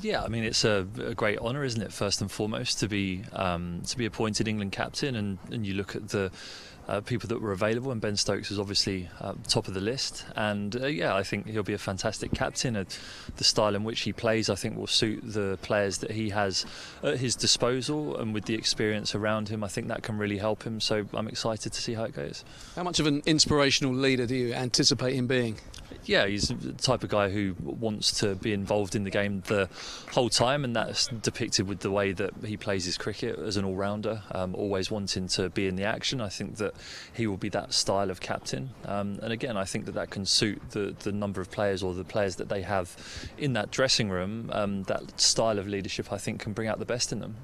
Yeah, I mean it's a great honour, isn't it? First and foremost, to be appointed England captain, and you look at the people that were available, and Ben Stokes is obviously top of the list. And yeah, I think he'll be a fantastic captain. The style in which he plays, I think, will suit the players that he has at his disposal, and with the experience around him, I think that can really help him. So I'm excited to see how it goes. How much of an inspirational leader do you anticipate him being? Yeah, he's the type of guy who wants to be involved in the game the whole time, and that's depicted with the way that he plays his cricket as an all-rounder, always wanting to be in the action. I think that he will be that style of captain, and again, I think that can suit the number of players, or the players that they have in that dressing room. That style of leadership, I think, can bring out the best in them.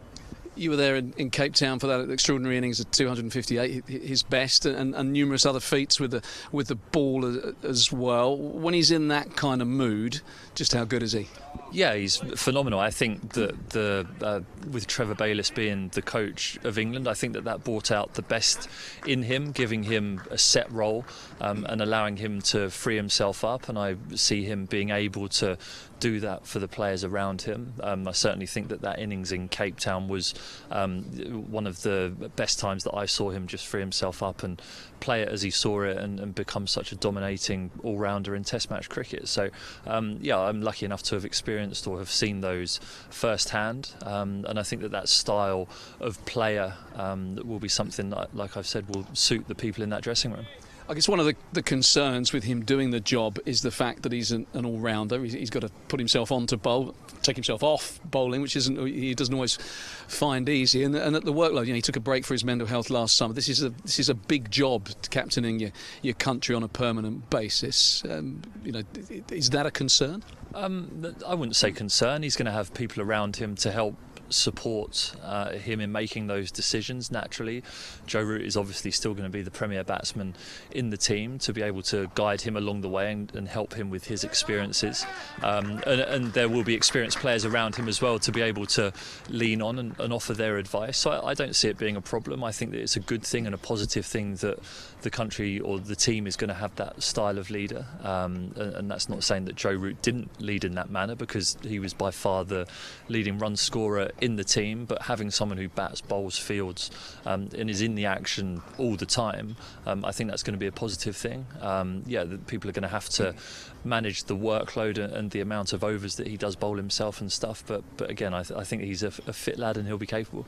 You were there in Cape Town for that extraordinary innings at 258, his best, and numerous other feats with the ball as well. When he's in that kind of mood, just how good is he? Yeah, he's phenomenal. I think that with Trevor Bayliss being the coach of England, I think that brought out the best in him, giving him a set role and allowing him to free himself up. And I see him being able to do that for the players around him. I certainly think that innings in Cape Town was one of the best times that I saw him just free himself up and play it as he saw it, and become such a dominating all-rounder in Test match cricket. So yeah, I'm lucky enough to have experienced or have seen those firsthand, and I think that style of player will be something that, like I've said, will suit the people in that dressing room. I guess one of the concerns with him doing the job is the fact that he's an all-rounder. He's got to put himself on to bowl, take himself off bowling, which he doesn't always find easy. And at the workload, he took a break for his mental health last summer. This is a big job, captaining your country on a permanent basis. Is that a concern? I wouldn't say concern. He's going to have people around him to help support him in making those decisions. Naturally, Joe Root is obviously still going to be the premier batsman in the team, to be able to guide him along the way and help him with his experiences, and there will be experienced players around him as well to be able to lean on and offer their advice. So I don't see it being a problem. I think that it's a good thing and a positive thing that the country or the team is going to have that style of leader, and that's not saying that Joe Root didn't lead in that manner, because he was by far the leading run scorer in the team. But having someone who bats, bowls, fields, and is in the action all the time, I think that's going to be a positive thing. Yeah, people are going to have to manage the workload and the amount of overs that he does bowl himself and stuff. But again, I think he's a fit lad, and he'll be capable.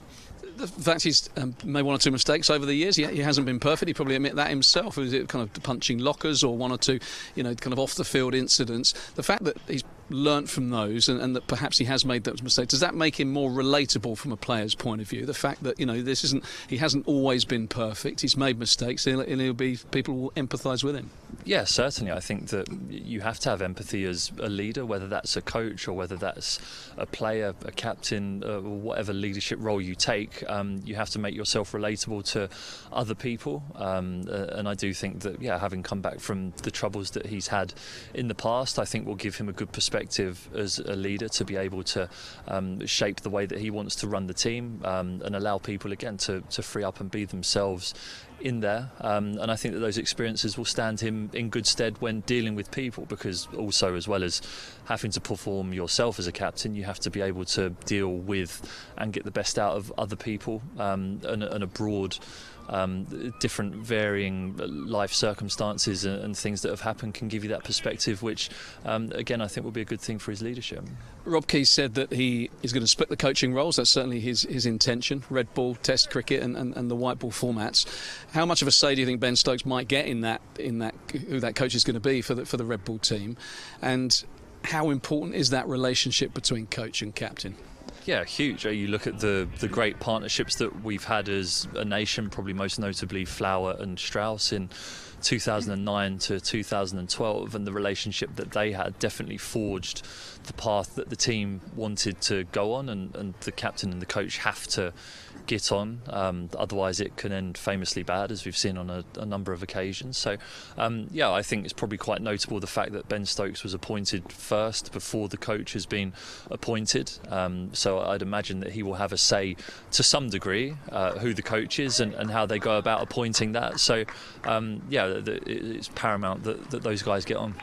The fact he's made one or two mistakes over the years, he hasn't been perfect. He probably admit that himself. Is it kind of punching lockers or one or two, kind of off the field incidents? The fact that he's learnt from those and that perhaps he has made those mistakes, does that make him more relatable from a player's point of view? The fact that he hasn't always been perfect. He's made mistakes, and people will empathise with him. Yeah, certainly. I think that you have to have empathy as a leader, whether that's a coach or whether that's a player, a captain, or whatever leadership role you take. You have to make yourself relatable to other people, and I do think that having come back from the troubles that he's had in the past, I think will give him a good perspective as a leader to be able to shape the way that he wants to run the team, and allow people again to free up and be themselves in there, and I think that those experiences will stand him in good stead when dealing with people, because also, as well as having to perform yourself as a captain, you have to be able to deal with and get the best out of other people, and a broad different varying life circumstances and things that have happened can give you that perspective, which again I think will be a good thing for his leadership. Rob Key said that he is going to split the coaching roles. That's certainly his intention. Red ball, Test cricket, and the white ball formats. How much of a say do you think Ben Stokes might get in that who that coach is going to be for the red ball team, and how important is that relationship between coach and captain? Yeah, huge. You look at the great partnerships that we've had as a nation, probably most notably Flower and Strauss in 2009 to 2012, and the relationship that they had definitely forged the path that the team wanted to go on, and the captain and the coach have to get on, otherwise it can end famously bad, as we've seen on a number of occasions. So I think it's probably quite notable the fact that Ben Stokes was appointed first before the coach has been appointed, so I'd imagine that he will have a say to some degree who the coach is and how they go about appointing that. So it's paramount that those guys get on.